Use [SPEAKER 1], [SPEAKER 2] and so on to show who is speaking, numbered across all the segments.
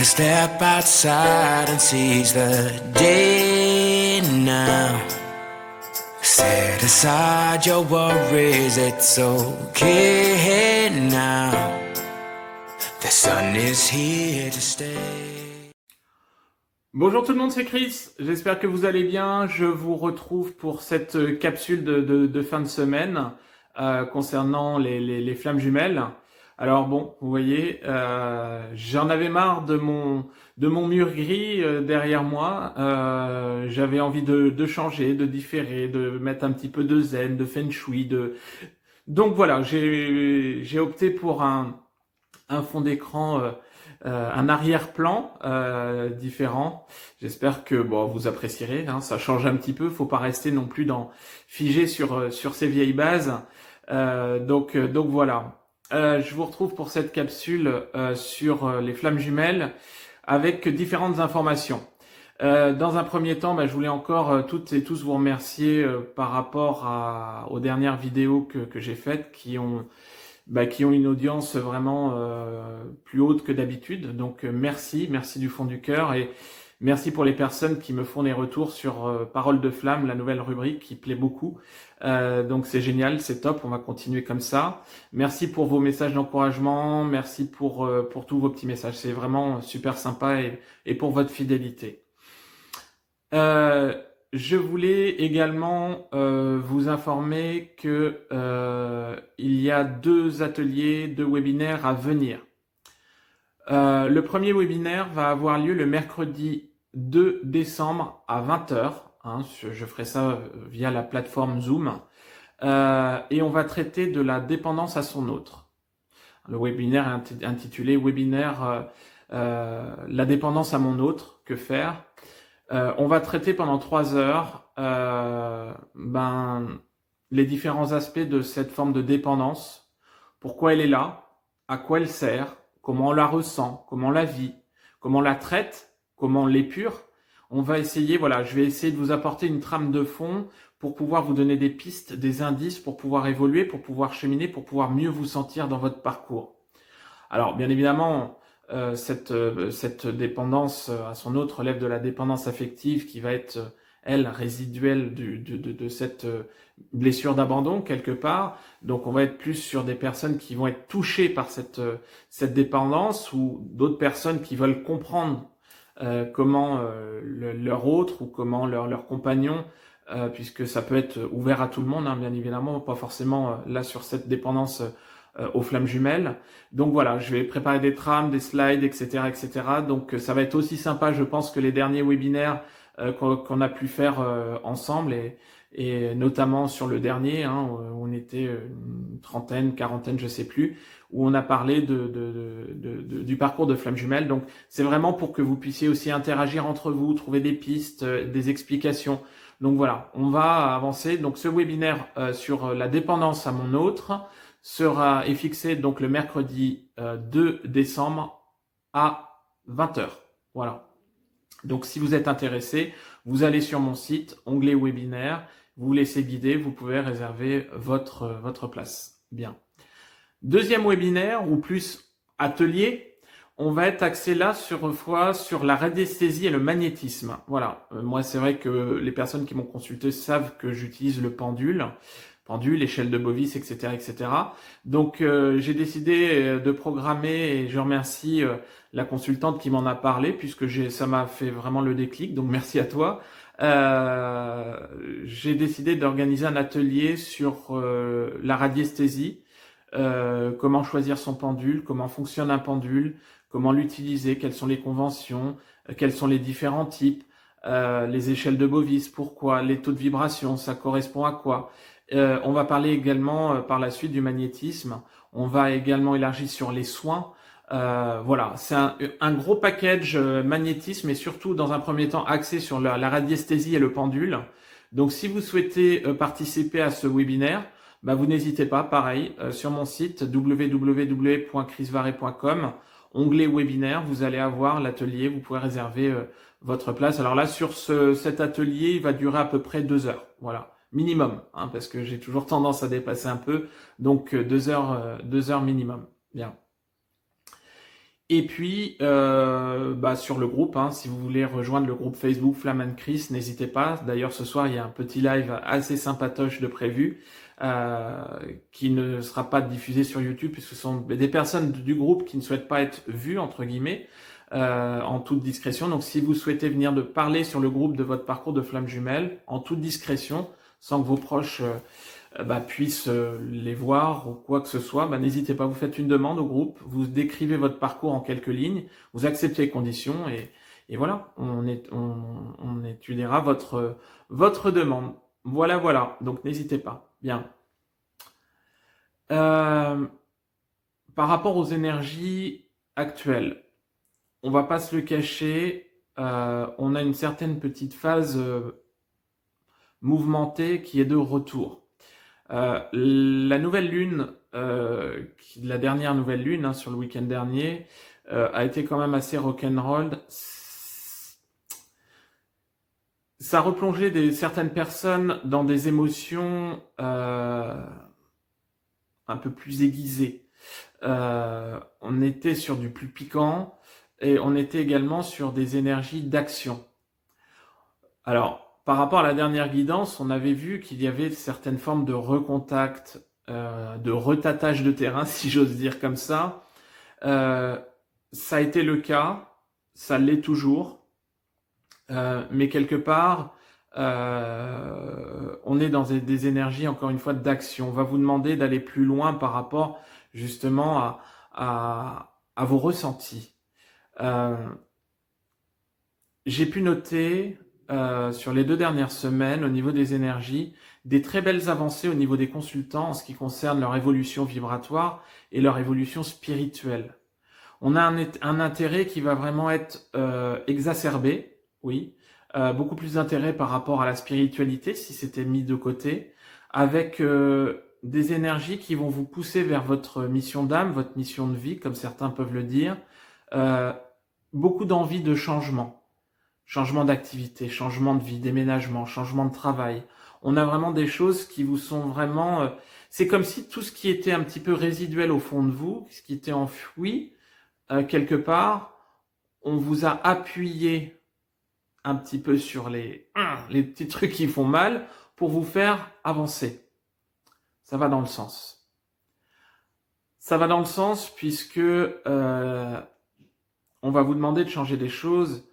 [SPEAKER 1] a step outside and seize the day now. Set aside your worries, it's okay now. The sun is here to stay.
[SPEAKER 2] Bonjour tout le monde, c'est Chris, j'espère que vous allez bien. Je vous retrouve pour cette capsule de fin de semaine concernant les flammes jumelles. Alors bon, vous voyez, j'en avais marre de mon mur gris derrière moi. J'avais envie de changer, de différer, de mettre un petit peu de zen, de feng shui. Donc voilà, j'ai opté pour un fond d'écran, un arrière-plan différent. J'espère que bon vous apprécierez. Hein, ça change un petit peu. Faut pas rester non plus figé sur ces vieilles bases. Donc voilà. Je vous retrouve pour cette capsule sur les flammes jumelles avec différentes informations. Dans un premier temps, je voulais encore toutes et tous vous remercier par rapport aux dernières vidéos que j'ai faites qui ont une audience vraiment plus haute que d'habitude. Donc merci du fond du cœur et merci pour les personnes qui me font des retours sur Paroles de Flamme, la nouvelle rubrique qui plaît beaucoup. Donc c'est génial, c'est top, on va continuer comme ça. Merci pour vos messages d'encouragement, merci pour tous vos petits messages, c'est vraiment super sympa et pour votre fidélité. Je voulais également vous informer que il y a 2 ateliers, 2 webinaires à venir. Le premier webinaire va avoir lieu le mercredi 2 décembre à 20h. Hein, je ferai ça via la plateforme Zoom. Et on va traiter de la dépendance à son autre. Le webinaire est intitulé Webinaire la dépendance à mon autre, que faire? On va traiter pendant 3 heures les différents aspects de cette forme de dépendance, pourquoi elle est là, à quoi elle sert, comment on la ressent, comment on la vit, comment on la traite, comment on l'épure. On va essayer, je vais essayer de vous apporter une trame de fond pour pouvoir vous donner des pistes, des indices pour pouvoir évoluer, pour pouvoir cheminer, pour pouvoir mieux vous sentir dans votre parcours. Alors, bien évidemment, cette dépendance à son autre relève de la dépendance affective qui va être, elle, résiduelle de cette blessure d'abandon quelque part. Donc on va être plus sur des personnes qui vont être touchées par cette dépendance ou d'autres personnes qui veulent comprendre comment leur autre ou comment leur compagnon, puisque ça peut être ouvert à tout le monde, hein, bien évidemment, pas forcément là sur cette dépendance aux flammes jumelles. Donc voilà, je vais préparer des trames, des slides, etc., etc. Donc ça va être aussi sympa, je pense, que les derniers webinaires qu'on a pu faire ensemble et notamment sur le dernier, hein, où on était une trentaine, quarantaine, je sais plus, où on a parlé du parcours de flammes jumelles. Donc c'est vraiment pour que vous puissiez aussi interagir entre vous, trouver des pistes, des explications. Donc voilà, on va avancer. Donc ce webinaire sur la dépendance à mon autre est fixé donc le mercredi 2 décembre à 20h. Voilà. Donc si vous êtes intéressé, vous allez sur mon site, onglet webinaire, vous vous laissez guider, vous pouvez réserver votre place. Bien. Deuxième webinaire, ou plus atelier, on va être axé là sur la radiesthésie et le magnétisme. Voilà. Moi, c'est vrai que les personnes qui m'ont consulté savent que j'utilise le pendule, échelle de Bovis, etc., etc. Donc, j'ai décidé de programmer, et je remercie la consultante qui m'en a parlé, puisque ça m'a fait vraiment le déclic, donc merci à toi. J'ai décidé d'organiser un atelier sur la radiesthésie, comment choisir son pendule, comment fonctionne un pendule, comment l'utiliser, quelles sont les conventions, quels sont les différents types, les échelles de Bovis, pourquoi, les taux de vibration, ça correspond à quoi. On va parler également par la suite du magnétisme. On va également élargir sur les soins. Voilà, c'est un gros package magnétisme et surtout dans un premier temps axé sur la radiesthésie et le pendule. Donc si vous souhaitez participer à ce webinaire, vous n'hésitez pas, pareil, sur mon site www.chrisvaré.com, onglet webinaire, vous allez avoir l'atelier, vous pouvez réserver votre place. Alors là, sur cet atelier, il va durer à peu près 2 heures. Voilà. Minimum, hein, parce que j'ai toujours tendance à dépasser un peu, donc 2 heures minimum. Bien. Et puis, sur le groupe, hein, si vous voulez rejoindre le groupe Facebook Flamme & Chris, n'hésitez pas. D'ailleurs, ce soir, il y a un petit live assez sympatoche de prévu, qui ne sera pas diffusé sur YouTube, puisque ce sont des personnes du groupe qui ne souhaitent pas être vues, entre guillemets, en toute discrétion. Donc, si vous souhaitez venir de parler sur le groupe de votre parcours de flamme jumelle, en toute discrétion, sans que vos proches puissent les voir ou quoi que ce soit, n'hésitez pas, vous faites une demande au groupe, vous décrivez votre parcours en quelques lignes, vous acceptez les conditions et voilà, on étudiera votre demande. Voilà, donc n'hésitez pas. Bien. Par rapport aux énergies actuelles, on va pas se le cacher, on a une certaine petite phase mouvementée qui est de retour. La nouvelle lune, la dernière nouvelle lune sur le week-end dernier, a été quand même assez rock'n'roll. Ça a replongé certaines personnes dans des émotions un peu plus aiguisées. On était sur du plus piquant et on était également sur des énergies d'action. Alors, par rapport à la dernière guidance, on avait vu qu'il y avait certaines formes de recontact, de retâtage de terrain, si j'ose dire comme ça. Ça a été le cas, ça l'est toujours, mais quelque part, on est dans des énergies, encore une fois, d'action. On va vous demander d'aller plus loin par rapport justement à vos ressentis. J'ai pu noter sur les 2 dernières semaines, au niveau des énergies, des très belles avancées au niveau des consultants en ce qui concerne leur évolution vibratoire et leur évolution spirituelle. On a un intérêt qui va vraiment être exacerbé, oui, beaucoup plus d'intérêt par rapport à la spiritualité si c'était mis de côté, avec des énergies qui vont vous pousser vers votre mission d'âme, votre mission de vie, comme certains peuvent le dire, beaucoup d'envie de changement d'activité, changement de vie, déménagement, changement de travail. On a vraiment des choses qui vous sont vraiment... c'est comme si tout ce qui était un petit peu résiduel au fond de vous, ce qui était enfoui, quelque part, on vous a appuyé un petit peu sur les petits trucs qui font mal pour vous faire avancer. Ça va dans le sens. Ça va dans le sens puisque on va vous demander de changer des choses.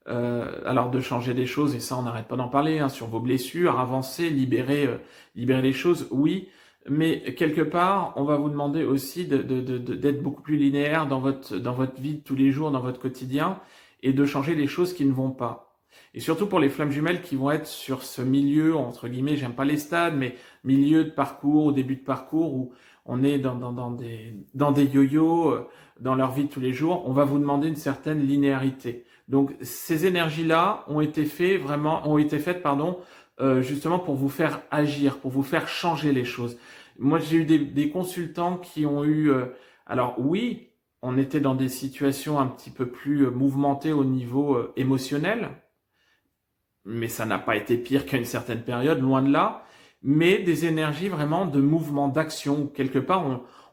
[SPEAKER 2] Alors de changer des choses, et ça on n'arrête pas d'en parler, sur vos blessures, avancer, libérer les choses, oui, mais quelque part on va vous demander aussi d'être beaucoup plus linéaire dans votre vie de tous les jours, dans votre quotidien, et de changer les choses qui ne vont pas. Et surtout pour les flammes jumelles qui vont être sur ce milieu, entre guillemets, j'aime pas les stades, mais milieu de parcours, au début de parcours, où on est dans des yo-yo, dans leur vie de tous les jours, on va vous demander une certaine linéarité. Donc ces énergies-là ont été faites justement pour vous faire agir, pour vous faire changer les choses. Moi j'ai eu des consultants qui ont eu, alors oui, on était dans des situations un petit peu plus mouvementées au niveau émotionnel, mais ça n'a pas été pire qu'à une certaine période, loin de là, mais des énergies vraiment de mouvement, d'action, quelque part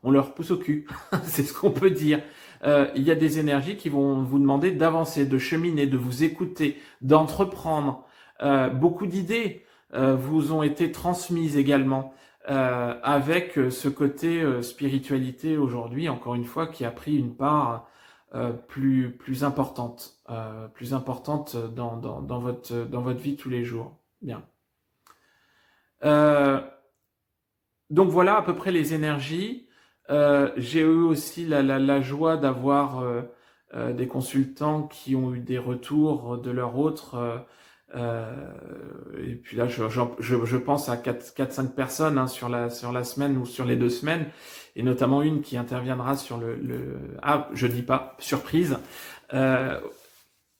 [SPEAKER 2] on leur pousse au cul, c'est ce qu'on peut dire. Il y a des énergies qui vont vous demander d'avancer, de cheminer, de vous écouter, d'entreprendre. Beaucoup d'idées vous ont été transmises également avec ce côté spiritualité aujourd'hui, encore une fois, qui a pris une part plus importante dans votre vie de tous les jours. Bien. Donc voilà à peu près les énergies. J'ai eu aussi la joie d'avoir des consultants qui ont eu des retours de leur autre. Et puis là, je pense à 4-5 personnes sur la semaine ou sur les 2 semaines, et notamment une qui interviendra sur je dis pas, surprise.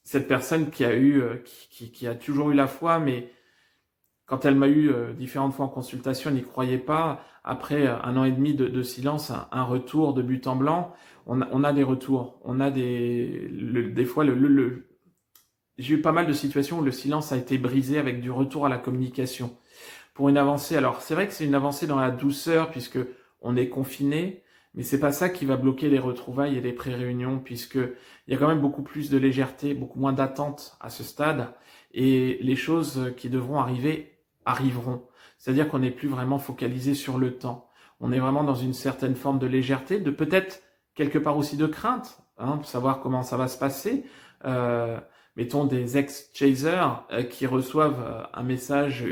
[SPEAKER 2] Cette personne qui a toujours eu la foi, mais quand elle m'a eu différentes fois en consultation, elle n'y croyait pas. Après 1 an et demi de silence, un retour de but en blanc, on a des retours. On a des fois, j'ai eu pas mal de situations où le silence a été brisé avec du retour à la communication. Pour une avancée, alors c'est vrai que c'est une avancée dans la douceur puisque on est confiné, Mais c'est pas ça qui va bloquer les retrouvailles et les pré-réunions, puisque il y a quand même beaucoup plus de légèreté, beaucoup moins d'attente à ce stade, et les choses qui devront arriver arriveront. C'est-à-dire qu'on n'est plus vraiment focalisé sur le temps. On est vraiment dans une certaine forme de légèreté, de peut-être quelque part aussi de crainte, pour savoir comment ça va se passer. Mettons des ex-chasers qui reçoivent un message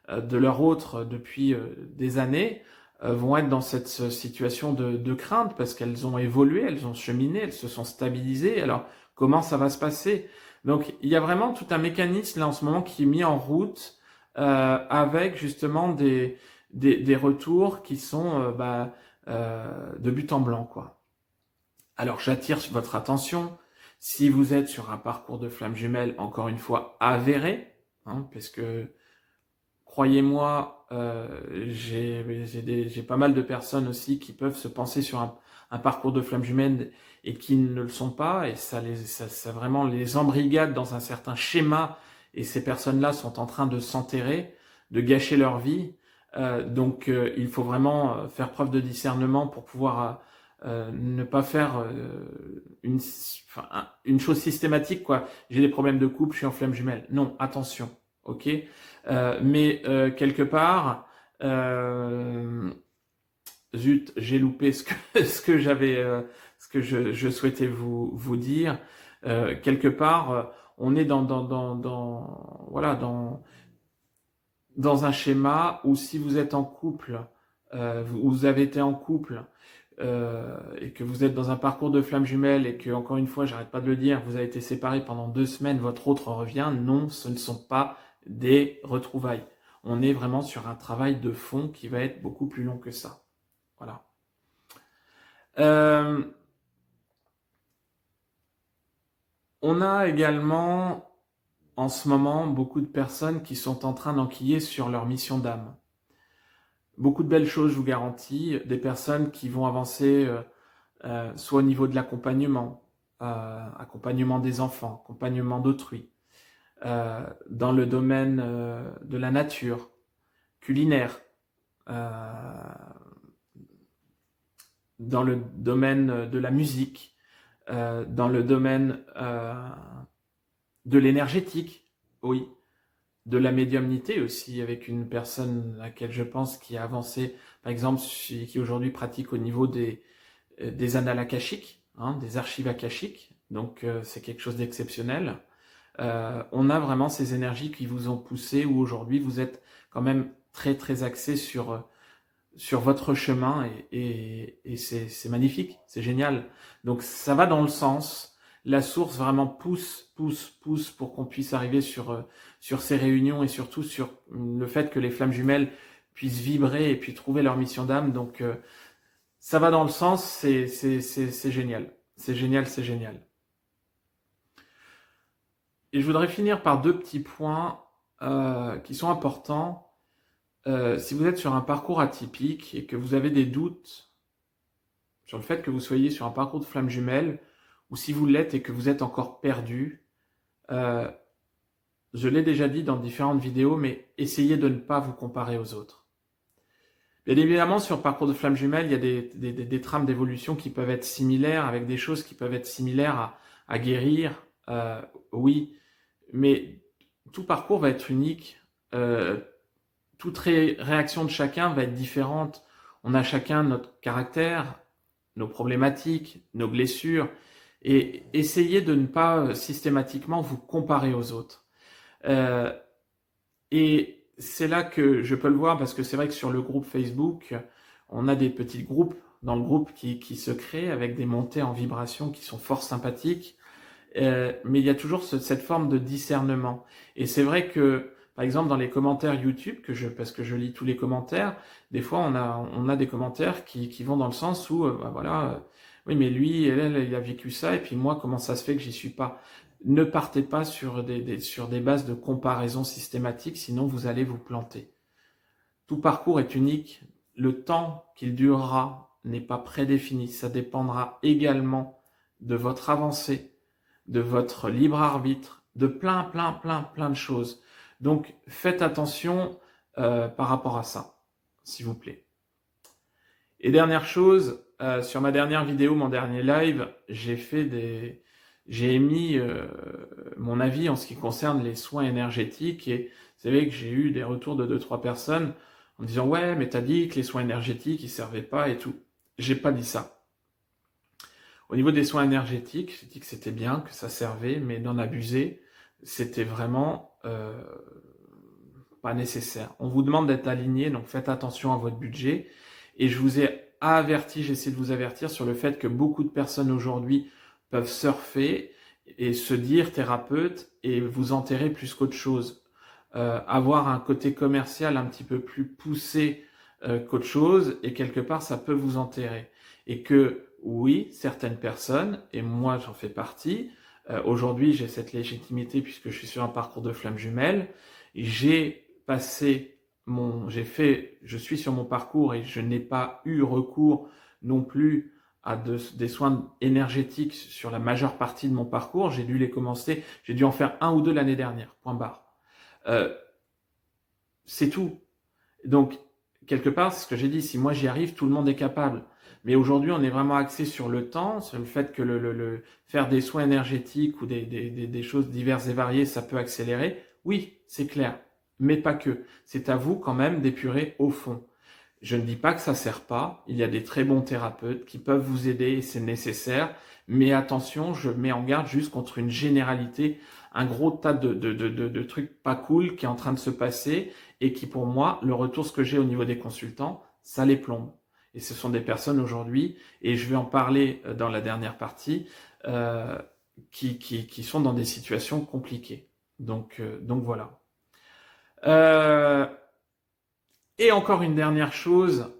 [SPEAKER 2] de leur autre depuis des années, vont être dans cette situation de crainte parce qu'elles ont évolué, elles ont cheminé, elles se sont stabilisées. Alors, comment ça va se passer? Donc, il y a vraiment tout un mécanisme là en ce moment qui est mis en route avec justement des retours qui sont de but en blanc, quoi. Alors, j'attire votre attention. Si vous êtes sur un parcours de flamme jumelle, encore une fois, avéré, parce que croyez-moi, j'ai pas mal de personnes aussi qui peuvent se penser sur un parcours de flamme jumelle et qui ne le sont pas, et ça vraiment les embrigade dans un certain schéma, et ces personnes-là sont en train de s'enterrer, de gâcher leur vie. Donc il faut vraiment faire preuve de discernement pour pouvoir ne pas faire une chose systématique, quoi. J'ai des problèmes de couple, je suis en flamme jumelle. Non, attention, ok. Mais quelque part, zut, j'ai loupé ce que j'avais, ce que je souhaitais vous dire. Quelque part, on est voilà, dans un schéma où si vous êtes en couple, vous avez été en couple, et que vous êtes dans un parcours de flamme jumelle et que, encore une fois, j'arrête pas de le dire, vous avez été séparés pendant 2 semaines, votre autre revient. Non, ce ne sont pas des retrouvailles. On est vraiment sur un travail de fond qui va être beaucoup plus long que ça. Voilà. On a également en ce moment beaucoup de personnes qui sont en train d'enquiller sur leur mission d'âme. Beaucoup de belles choses, je vous garantis. Des personnes qui vont avancer soit au niveau de l'accompagnement, accompagnement des enfants, accompagnement d'autrui, dans le domaine de la nature, culinaire, dans le domaine de la musique, dans le domaine de l'énergétique, oui, de la médiumnité aussi, avec une personne à laquelle je pense qui a avancé, par exemple, qui aujourd'hui pratique au niveau des annales akashiques, des archives akashiques, donc c'est quelque chose d'exceptionnel. On a vraiment ces énergies qui vous ont poussé, où aujourd'hui vous êtes quand même très très axé sur votre chemin, et c'est magnifique, c'est génial. Donc ça va dans le sens, la source vraiment pousse pour qu'on puisse arriver sur ces réunions, et surtout sur le fait que les flammes jumelles puissent vibrer et puis trouver leur mission d'âme. Donc ça va dans le sens, c'est génial. C'est génial. Et je voudrais finir par 2 petits points qui sont importants. Si vous êtes sur un parcours atypique et que vous avez des doutes sur le fait que vous soyez sur un parcours de flamme jumelle, ou si vous l'êtes et que vous êtes encore perdu, je l'ai déjà dit dans différentes vidéos, mais essayez de ne pas vous comparer aux autres. Bien évidemment, sur le parcours de flamme jumelle, il y a des trames d'évolution qui peuvent être similaires, avec des choses qui peuvent être similaires à guérir, oui, mais tout parcours va être unique. Toute réaction de chacun va être différente. On a chacun notre caractère, nos problématiques, nos blessures, et essayez de ne pas systématiquement vous comparer aux autres. Et c'est là que je peux le voir, parce que c'est vrai que sur le groupe Facebook, on a des petits groupes dans le groupe qui se créent avec des montées en vibration qui sont fort sympathiques, mais il y a toujours cette forme de discernement. Et c'est vrai que, par exemple, dans les commentaires YouTube, parce que je lis tous les commentaires, des fois on a des commentaires qui vont dans le sens où, oui, mais lui, elle, il a vécu ça, et puis moi, comment ça se fait que j'y suis pas? Ne partez pas sur des bases de comparaison systématique, sinon vous allez vous planter. Tout parcours est unique. Le temps qu'il durera n'est pas prédéfini. Ça dépendra également de votre avancée, de votre libre arbitre, de plein de choses. Donc, faites attention par rapport à ça, s'il vous plaît. Et dernière chose, sur ma dernière vidéo, mon dernier live, j'ai émis mon avis en ce qui concerne les soins énergétiques et vous savez que j'ai eu des retours de 2-3 personnes en me disant ouais mais t'as dit que les soins énergétiques ils servaient pas et tout. J'ai pas dit ça. Au niveau des soins énergétiques, j'ai dit que c'était bien, que ça servait, mais d'en abuser, c'était vraiment pas nécessaire. On vous demande d'être aligné, donc faites attention à votre budget. Et je vous ai averti, j'essaie de vous avertir sur le fait que beaucoup de personnes aujourd'hui peuvent surfer et se dire thérapeute et vous enterrer plus qu'autre chose. Avoir un côté commercial un petit peu plus poussé qu'autre chose et quelque part ça peut vous enterrer. Et que oui, certaines personnes, et moi j'en fais partie, aujourd'hui j'ai cette légitimité puisque je suis sur un parcours de flamme jumelle, je suis sur mon parcours et je n'ai pas eu recours non plus à des soins énergétiques sur la majeure partie de mon parcours. J'ai dû les commencer, j'ai dû en faire 1 ou 2 l'année dernière, point barre. C'est tout. Donc, quelque part, c'est ce que j'ai dit, si moi j'y arrive, tout le monde est capable. Mais aujourd'hui, on est vraiment axé sur le temps, sur le fait que faire des soins énergétiques ou des choses diverses et variées, ça peut accélérer. Oui, c'est clair, mais pas que. C'est à vous quand même d'épurer au fond. Je ne dis pas que ça sert pas. Il y a des très bons thérapeutes qui peuvent vous aider et c'est nécessaire. Mais attention, je mets en garde juste contre une généralité, un gros tas de trucs pas cool qui est en train de se passer et qui pour moi, le retour ce que j'ai au niveau des consultants, ça les plombe. Et ce sont des personnes aujourd'hui, et je vais en parler dans la dernière partie, qui sont dans des situations compliquées. Donc voilà. Et encore une dernière chose,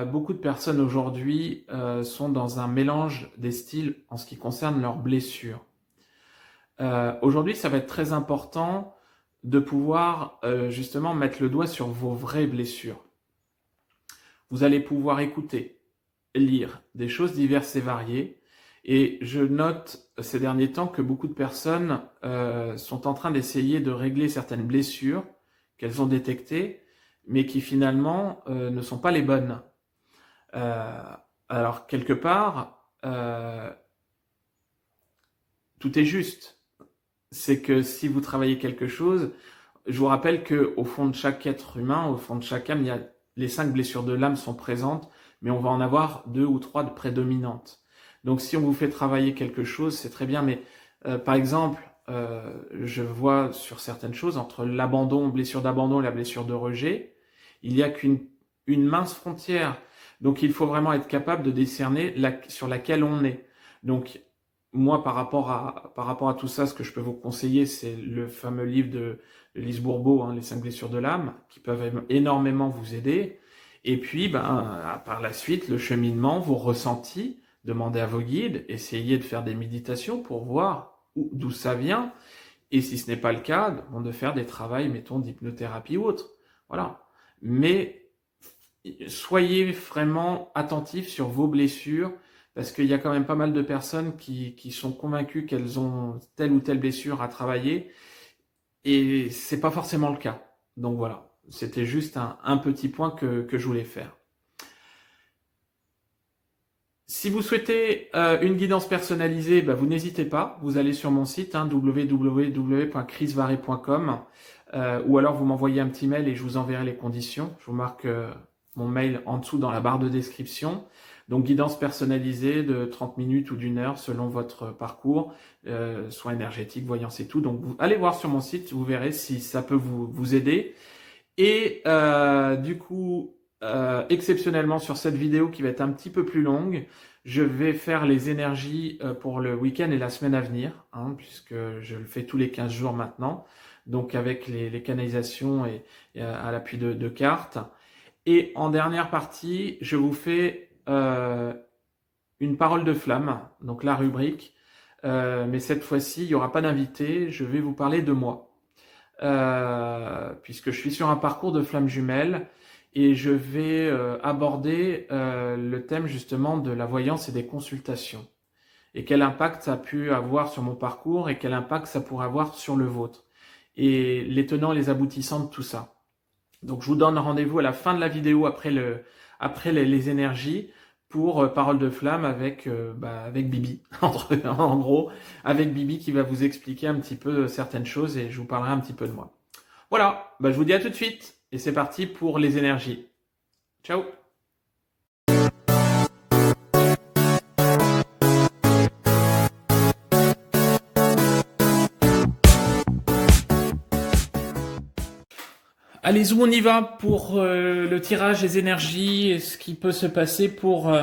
[SPEAKER 2] beaucoup de personnes aujourd'hui sont dans un mélange des styles en ce qui concerne leurs blessures. Aujourd'hui, ça va être très important de pouvoir justement mettre le doigt sur vos vraies blessures. Vous allez pouvoir écouter, lire des choses diverses et variées. Et je note ces derniers temps que beaucoup de personnes sont en train d'essayer de régler certaines blessures qu'elles ont détectées, mais qui finalement ne sont pas les bonnes. Alors quelque part, tout est juste. C'est que si vous travaillez quelque chose, je vous rappelle que au fond de chaque être humain, au fond de chaque âme, il y a les 5 blessures de l'âme sont présentes, mais on va en avoir 2 ou 3 de prédominantes. Donc si on vous fait travailler quelque chose, c'est très bien, mais par exemple, je vois sur certaines choses, entre l'abandon, blessure d'abandon et la blessure de rejet, il n'y a qu'une mince frontière. Donc il faut vraiment être capable de décerner sur laquelle on est. Donc moi, par rapport à tout ça, ce que je peux vous conseiller, c'est le fameux livre de Lise Bourbeau, hein, Les 5 blessures de l'âme, qui peuvent énormément vous aider. Et puis, par la suite, le cheminement, vos ressentis, demandez à vos guides, essayez de faire des méditations pour voir d'où ça vient. Et si ce n'est pas le cas, de faire des travaux, mettons, d'hypnothérapie ou autre. Voilà. Mais soyez vraiment attentifs sur vos blessures, parce qu'il y a quand même pas mal de personnes qui sont convaincues qu'elles ont telle ou telle blessure à travailler, et c'est pas forcément le cas. Donc voilà, c'était juste un petit point que je voulais faire. Si vous souhaitez une guidance personnalisée, vous n'hésitez pas, vous allez sur mon site www.chrisvaré.com ou alors vous m'envoyez un petit mail et je vous enverrai les conditions. Je vous marque mon mail en dessous dans la barre de description. Donc guidance personnalisée de 30 minutes ou d'1 heure selon votre parcours, soins énergétiques, voyance et tout. Donc vous allez voir sur mon site, vous verrez si ça peut vous aider. Et du coup, exceptionnellement sur cette vidéo qui va être un petit peu plus longue, je vais faire les énergies pour le week-end et la semaine à venir, hein, puisque je le fais tous les 15 jours maintenant, donc avec les canalisations et à l'appui de cartes. Et en dernière partie, je vous fais une parole de flamme, donc la rubrique, mais cette fois-ci, il n'y aura pas d'invité, je vais vous parler de moi. Puisque je suis sur un parcours de flamme jumelle et je vais aborder le thème justement de la voyance et des consultations et quel impact ça a pu avoir sur mon parcours et quel impact ça pourrait avoir sur le vôtre et les tenants et les aboutissants de tout ça. Donc je vous donne rendez-vous à la fin de la vidéo après les énergies pour Parole de Flamme avec, avec Bibi, en gros, avec Bibi qui va vous expliquer un petit peu certaines choses et je vous parlerai un petit peu de moi. Voilà, je vous dis à tout de suite et c'est parti pour les énergies. Ciao! Allez, où on y va pour le tirage des énergies et ce qui peut se passer pour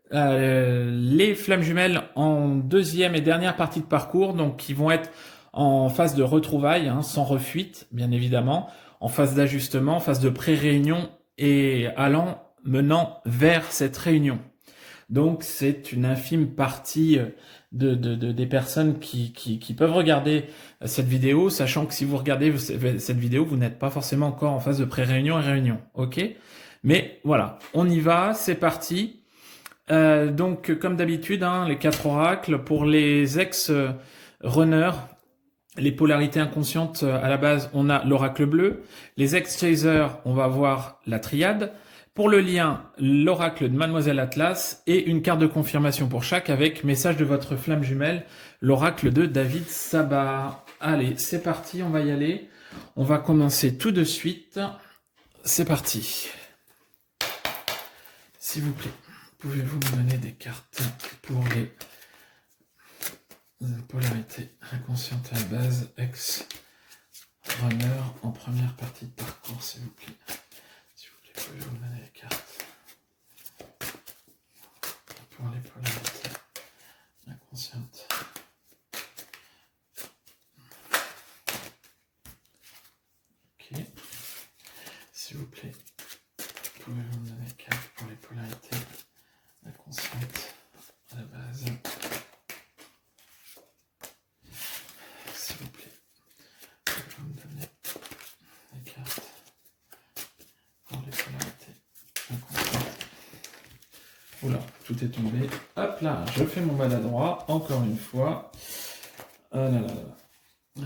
[SPEAKER 2] les flammes jumelles en deuxième et dernière partie de parcours, donc qui vont être en phase de retrouvailles, sans refuite, bien évidemment, en phase d'ajustement, en phase de pré-réunion et menant vers cette réunion. Donc c'est une infime partie des personnes qui peuvent regarder cette vidéo, sachant que si vous regardez cette vidéo, vous n'êtes pas forcément encore en phase de pré-réunion et réunion, ok? Mais voilà, on y va, c'est parti. Donc comme d'habitude, les 4 oracles pour les ex-runners, les polarités inconscientes à la base, on a l'oracle bleu. Les ex-chasers, on va voir la triade. Pour le lien, l'oracle de Mademoiselle Atlas et une carte de confirmation pour chaque avec message de votre flamme jumelle, l'oracle de David Sabat. Allez, c'est parti, on va y aller. On va commencer tout de suite. C'est parti. S'il vous plaît, pouvez-vous me donner des cartes pour les polarités inconscientes à la base, ex-runner en première partie de parcours, s'il vous plaît. Pouvez-vous me donner les cartes pour les polarités inconscientes. Ok. S'il vous plaît, pouvez-vous me donner les cartes pour les polarités inconscientes à la base. S'il vous plaît, pouvez-vous me donner les cartes pour les polarités inconscientes. Oula, tout est tombé. Hop là, je fais mon maladroit, encore une fois. Ah là là là.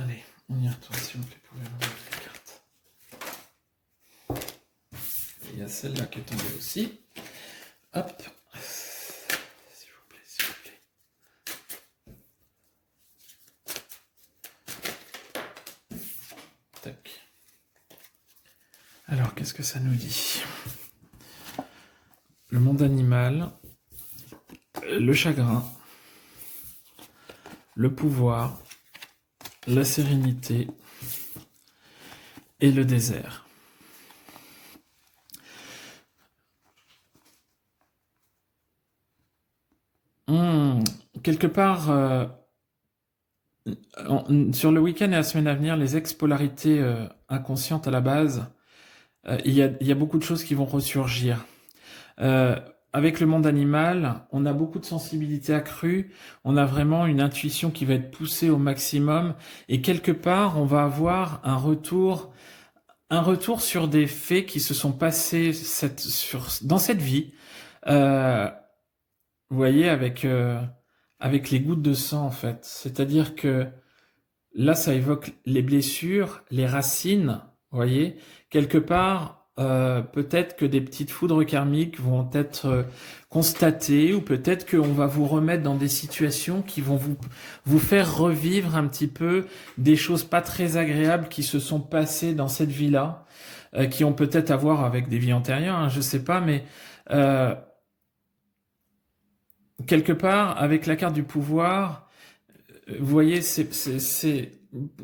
[SPEAKER 2] Allez, on y retourne, s'il vous plaît, pouvez-vous me donner les cartes. Il y a celle-là qui est tombée aussi. Hop. S'il vous plaît, s'il vous plaît. Tac. Alors, qu'est-ce que ça nous dit? Le monde animal, le chagrin, le pouvoir, la sérénité et le désert. Quelque part, sur le week-end et la semaine à venir, les ex-polarités inconscientes à la base, il y a beaucoup de choses qui vont ressurgir. Avec le monde animal, on a beaucoup de sensibilité accrue, on a vraiment une intuition qui va être poussée au maximum, et quelque part, on va avoir un retour sur des faits qui se sont passés dans cette vie. Vous voyez, avec les gouttes de sang, en fait. C'est-à-dire que là, ça évoque les blessures, les racines, vous voyez. Quelque part, peut-être que des petites foudres karmiques vont être constatées, ou peut-être qu'on va vous remettre dans des situations qui vont vous faire revivre un petit peu des choses pas très agréables qui se sont passées dans cette vie-là, qui ont peut-être à voir avec des vies antérieures, je sais pas, mais quelque part, avec la carte du pouvoir, vous voyez, c'est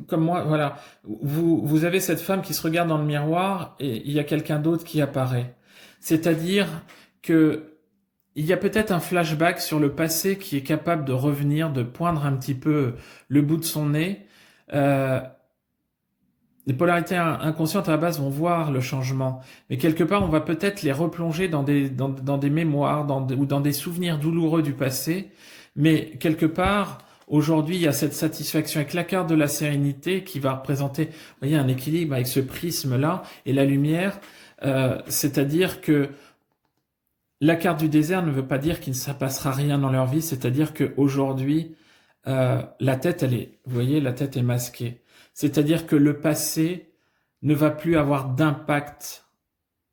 [SPEAKER 2] comme moi, voilà. Vous avez cette femme qui se regarde dans le miroir et il y a quelqu'un d'autre qui apparaît. C'est-à-dire que il y a peut-être un flashback sur le passé qui est capable de revenir, de poindre un petit peu le bout de son nez. Les polarités inconscientes à la base vont voir le changement, mais quelque part on va peut-être les replonger dans des mémoires, ou dans des souvenirs douloureux du passé, mais quelque part aujourd'hui il y a cette satisfaction avec la carte de la sérénité qui va représenter, vous voyez, un équilibre avec ce prisme-là et la lumière, c'est-à-dire que la carte du désert ne veut pas dire qu'il ne se passera rien dans leur vie, c'est-à-dire qu'aujourd'hui la tête, vous voyez, la tête est masquée. C'est-à-dire que le passé ne va plus avoir d'impact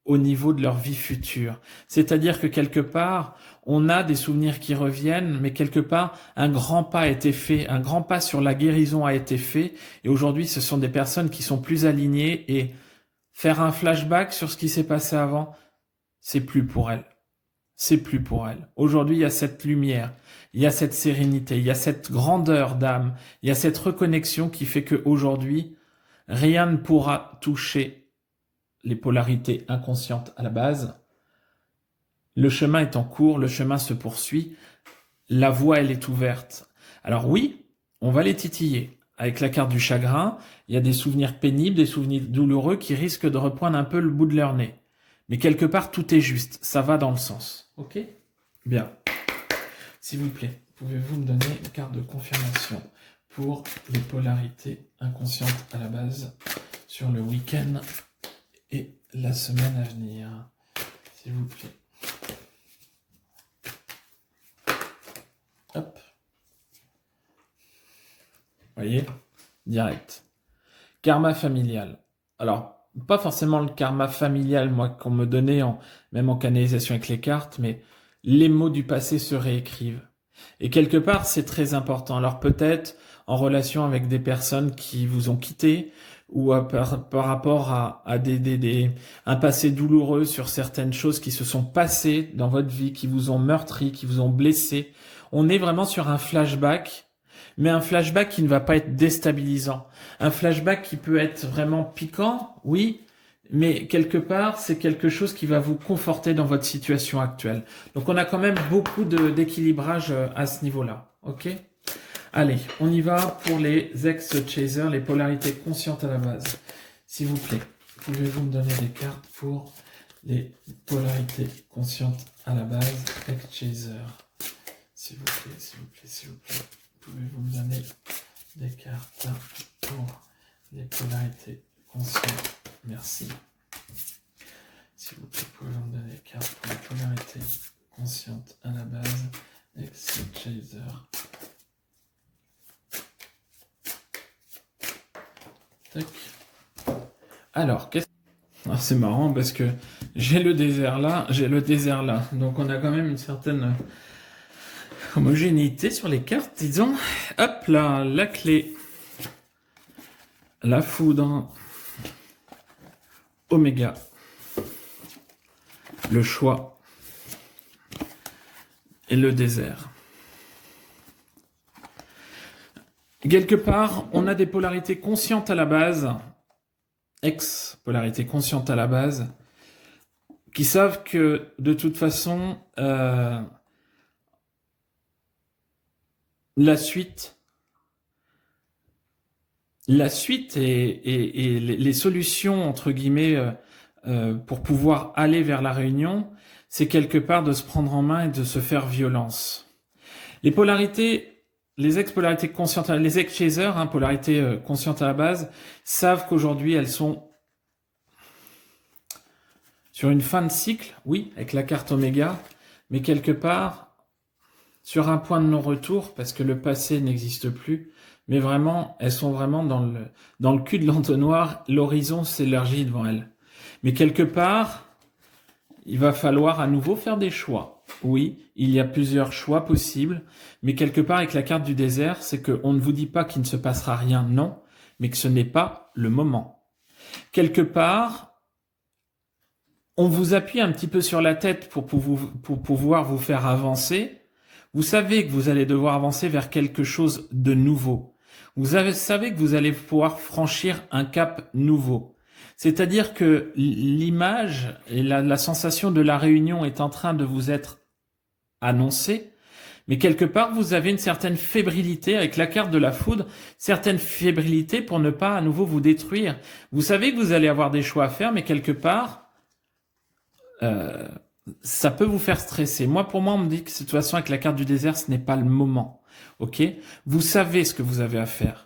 [SPEAKER 2] au niveau de leur vie future. C'est-à-dire que quelque part, on a des souvenirs qui reviennent, mais quelque part, un grand pas a été fait, un grand pas sur la guérison a été fait, et aujourd'hui, ce sont des personnes qui sont plus alignées, et faire un flashback sur ce qui s'est passé avant, c'est plus pour elles. C'est plus pour elles. Aujourd'hui, il y a cette lumière, il y a cette sérénité, il y a cette grandeur d'âme, il y a cette reconnexion qui fait qu'aujourd'hui, rien ne pourra toucher les polarités inconscientes à la base. Le chemin est en cours, le chemin se poursuit, la voie, elle est ouverte. Alors oui, on va les titiller. Avec la carte du chagrin, il y a des souvenirs pénibles, des souvenirs douloureux qui risquent de reprendre un peu le bout de leur nez. Mais quelque part, tout est juste, ça va dans le sens. Ok ? Bien. S'il vous plaît, pouvez-vous me donner une carte de confirmation pour les polarités inconscientes à la base sur le week-end et la semaine à venir, s'il vous plaît. Hop. Voyez, direct. Karma familial. Alors, pas forcément le karma familial, moi, qu'on me donnait, même en canalisation avec les cartes, mais les mots du passé se réécrivent. Et quelque part, c'est très important. Alors peut-être en relation avec des personnes qui vous ont quitté, ou par rapport à un passé douloureux sur certaines choses qui se sont passées dans votre vie, qui vous ont meurtri, qui vous ont blessé. On est vraiment sur un flashback, mais un flashback qui ne va pas être déstabilisant. Un flashback qui peut être vraiment piquant, oui, mais quelque part, c'est quelque chose qui va vous conforter dans votre situation actuelle. Donc on a quand même beaucoup d'équilibrage à ce niveau-là, ok ? Allez, on y va pour les ex-chasers, les polarités conscientes à la base. S'il vous plaît, pouvez-vous me donner des cartes pour les polarités conscientes à la base, ex-chasers ? S'il vous plaît, s'il vous plaît, s'il vous plaît. Pouvez-vous me donner des cartes pour les polarités conscientes ? Merci. S'il vous plaît, pouvez-vous me donner des cartes pour les polarités conscientes à la base, ex-chaser. Tac. Alors, c'est marrant parce que j'ai le désert là, j'ai le désert là. Donc on a quand même une certaine homogénéité sur les cartes, disons. Hop là, la clé. La foudre. Oméga. Le choix. Et le désert. Quelque part, on a des polarités conscientes à la base, ex-polarités conscientes à la base, qui savent que de toute façon, la suite et les solutions, entre guillemets, pour pouvoir aller vers la réunion, c'est quelque part de se prendre en main et de se faire violence. Les polarités... Les ex-polarités conscientes, les ex-chasers, polarités conscientes à la base, savent qu'aujourd'hui elles sont sur une fin de cycle, oui, avec la carte Oméga, mais quelque part sur un point de non-retour, parce que le passé n'existe plus, mais vraiment, elles sont vraiment dans le cul de l'entonnoir, l'horizon s'élargit devant elles. Mais quelque part, il va falloir à nouveau faire des choix. Oui, il y a plusieurs choix possibles, mais quelque part avec la carte du désert, c'est qu'on ne vous dit pas qu'il ne se passera rien, non, mais que ce n'est pas le moment. Quelque part, on vous appuie un petit peu sur la tête pour pouvoir vous faire avancer. Vous savez que vous allez devoir avancer vers quelque chose de nouveau. Vous savez que vous allez pouvoir franchir un cap nouveau. C'est-à-dire que l'image et la sensation de la réunion est en train de vous être annoncée, mais quelque part, vous avez une certaine fébrilité avec la carte de la foudre, certaine fébrilité pour ne pas à nouveau vous détruire. Vous savez que vous allez avoir des choix à faire, mais quelque part, ça peut vous faire stresser. Pour moi, on me dit que de toute façon, avec la carte du désert, ce n'est pas le moment. Ok ? Vous savez ce que vous avez à faire.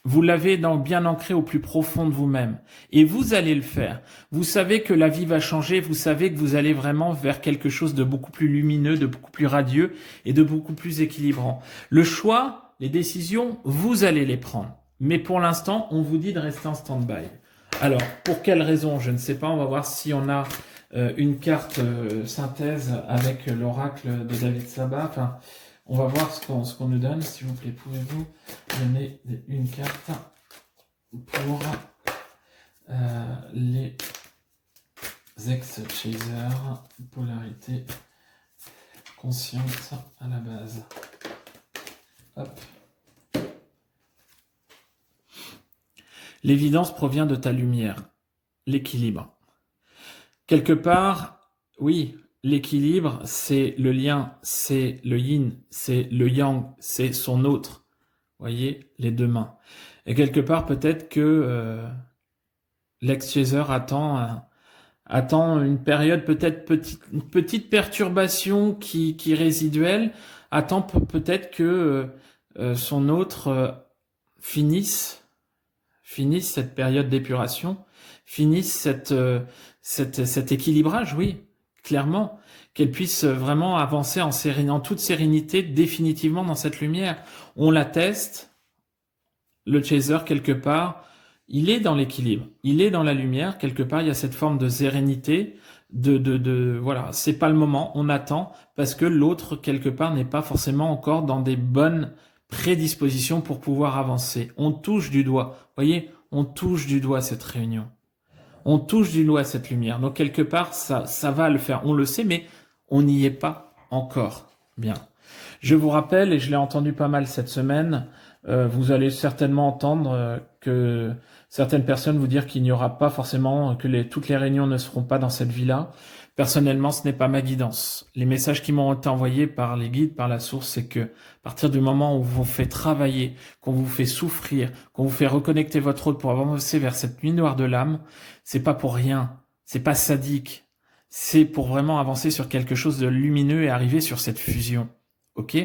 [SPEAKER 2] Vous l'avez bien ancré au plus profond de vous-même. Et vous allez le faire. Vous savez que la vie va changer. Vous savez que vous allez vraiment vers quelque chose de beaucoup plus lumineux, de beaucoup plus radieux et de beaucoup plus équilibrant. Le choix, les décisions, vous allez les prendre. Mais pour l'instant, on vous dit de rester en stand-by. Alors, pour quelle raison ? Je ne sais pas. On va voir si on a une carte synthèse avec l'oracle de David Saba. Enfin, on va voir ce qu'on nous donne. S'il vous plaît, pouvez-vous donner une carte pour les ex-chasers, polarité consciente à la base. Hop. L'évidence provient de ta lumière, l'équilibre. Quelque part, oui, l'équilibre, c'est le lien, c'est le yin, c'est le yang, c'est son autre. Voyez, les deux mains. Et quelque part, peut-être que l'ex-chaser attend une période, peut-être une petite perturbation qui est résiduelle, attend peut-être que son autre finisse cette période d'épuration, finisse cet équilibrage, oui, clairement, qu'elle puisse vraiment avancer en toute sérénité, définitivement dans cette lumière. On la teste, le chaser, quelque part, il est dans l'équilibre, il est dans la lumière, quelque part, il y a cette forme de sérénité, voilà, c'est pas le moment, on attend, parce que l'autre, quelque part, n'est pas forcément encore dans des bonnes prédispositions pour pouvoir avancer. On touche du doigt, voyez, on touche du doigt cette réunion. On touche du doigt cette lumière. Donc, quelque part, ça va le faire. On le sait, mais on n'y est pas encore. Bien. Je vous rappelle, et je l'ai entendu pas mal cette semaine, vous allez certainement entendre que certaines personnes vous dire qu'il n'y aura pas forcément, que toutes les réunions ne seront pas dans cette vie-là. Personnellement, ce n'est pas ma guidance. Les messages qui m'ont été envoyés par les guides, par la source, c'est que à partir du moment où on vous fait travailler, qu'on vous fait souffrir, qu'on vous fait reconnecter votre autre pour avancer vers cette nuit noire de l'âme, c'est pas pour rien. C'est pas sadique. C'est pour vraiment avancer sur quelque chose de lumineux et arriver sur cette fusion. Ok?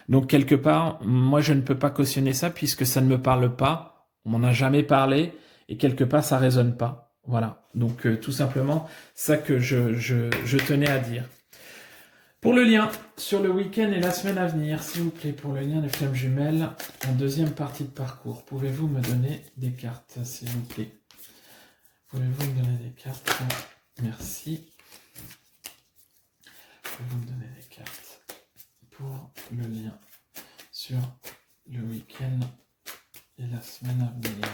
[SPEAKER 2] Donc, quelque part, moi, je ne peux pas cautionner ça puisque ça ne me parle pas. On m'en a jamais parlé et quelque part, ça résonne pas. Voilà. Donc, tout simplement, ça que je tenais à dire. Pour le lien sur le week-end et la semaine à venir, s'il vous plaît, pour le lien des flammes jumelles, en deuxième partie de parcours, pouvez-vous me donner des cartes, s'il vous plaît? Pouvez-vous me donner des cartes? Merci. Pouvez-vous me donner des cartes pour le lien sur le week-end et la semaine à venir?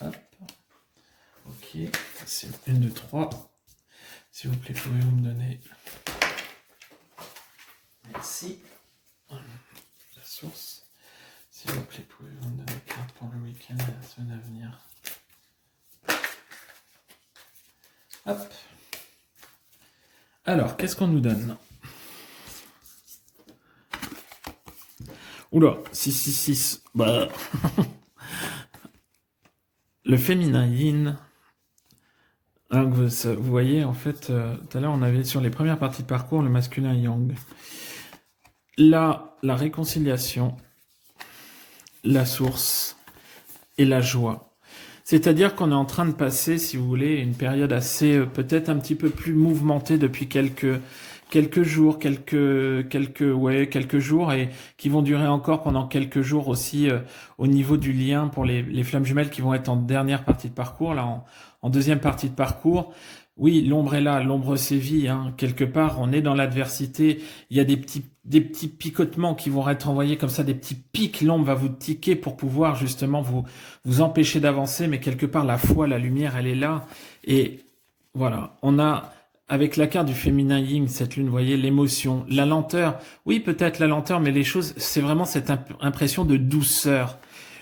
[SPEAKER 2] Hop. Ok, c'est 1, 2, 3. S'il vous plaît, pouvez-vous me donner... Merci. La source. S'il vous plaît, pouvez-vous me donner des cartes pour le week-end et la semaine à venir? Hop. Alors, qu'est-ce qu'on nous donne? Oula, 666. Bah. Le féminin yin. Alors, vous voyez, en fait, tout à l'heure, on avait sur les premières parties de parcours le masculin yang. Là, la réconciliation, la source et la joie. C'est-à-dire qu'on est en train de passer, si vous voulez, une période assez, peut-être un petit peu plus mouvementée depuis quelques jours, quelques jours et qui vont durer encore pendant quelques jours aussi au niveau du lien pour les flammes jumelles qui vont être en dernière partie de parcours, là, en deuxième partie de parcours. Oui, l'ombre est là, l'ombre sévit, hein. Quelque part, on est dans l'adversité. Il y a des petits picotements qui vont être envoyés comme ça, des petits pics. L'ombre va vous tiquer pour pouvoir justement vous empêcher d'avancer. Mais quelque part, la foi, la lumière, elle est là. Et voilà, on a, avec la carte du féminin yin, cette lune, vous voyez, l'émotion, la lenteur. Oui, peut-être la lenteur, mais les choses, c'est vraiment cette impression de douceur.